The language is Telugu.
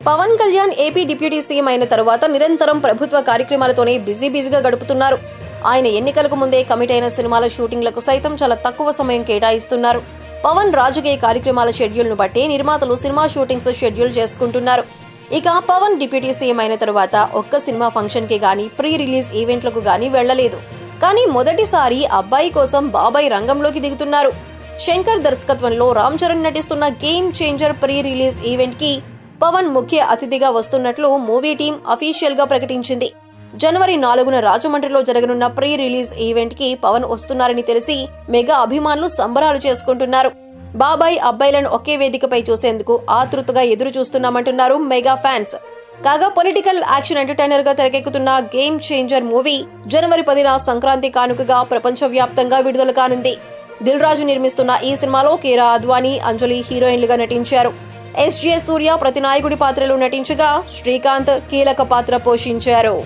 Pawan Kalyan AP deputy CM అయిన తరువాత నిరంతరం ప్రభుత్వ కార్యక్రమాలతోనే బిజీగా గడుపుతున్నారు. ఆయన ఎన్నికలకు ముందే కమిట్ అయిన సినిమాల షూటింగ్లకు సైతం చాలా తక్కువ సమయం కేటాయిస్తున్నారు. పవన్ రాజకీయ కార్యక్రమాల షెడ్యూల్ను బట్టి నిర్మాతలు సినిమా షూటింగ్స్ షెడ్యూల్ చేసుకుంటున్నారు. ఇక పవన్ డిప్యూటీ సీఎం అయిన తరువాత ఒక్క సినిమా ఫంక్షన్ కి గానీ ప్రీ రిలీజ్ ఈవెంట్లకు గానీ వెళ్లలేదు. కానీ మొదటిసారి అబ్బాయి కోసం బాబాయ్ రంగంలోకి దిగుతున్నారు. శంకర్ దర్శకత్వంలో రామ్ చరణ్ నటిస్తున్న game changer pre release event కి పవన్ ముఖ్య అతిథిగా వస్తున్నట్లు మూవీ టీం అఫీషియల్ గా ప్రకటించింది. జనవరి 4న రాజమండ్రిలో జరగనున్న ప్రీ రిలీజ్ ఈవెంట్ కి పవన్ వస్తున్నారని తెలిసి మెగా అభిమానులు సంబరాలు చేసుకుంటున్నారు. బాబాయ్ అబ్బాయిలను ఒకే వేదికపై చూసేందుకు ఆతృతగా ఎదురు చూస్తున్నామంటున్నారు మెగా ఫ్యాన్స్. కాగా పొలిటికల్ యాక్షన్ ఎంటర్టైనర్ గా తెరకెక్కుతున్న గేమ్ చేంజర్ మూవీ జనవరి 10న సంక్రాంతి కానుకగా ప్రపంచవ్యాప్తంగా విడుదల కానుంది. దిల్ రాజు నిర్మిస్తున్న ఈ సినిమాలో కీరా అద్వానీ, అంజలి హీరోయిన్లుగా నటించారు. ఎస్జే సూర్య ప్రతినాయకుడి పాత్రలో నటించగా శ్రీకాంత్ కీలక పాత్ర పోషించారు.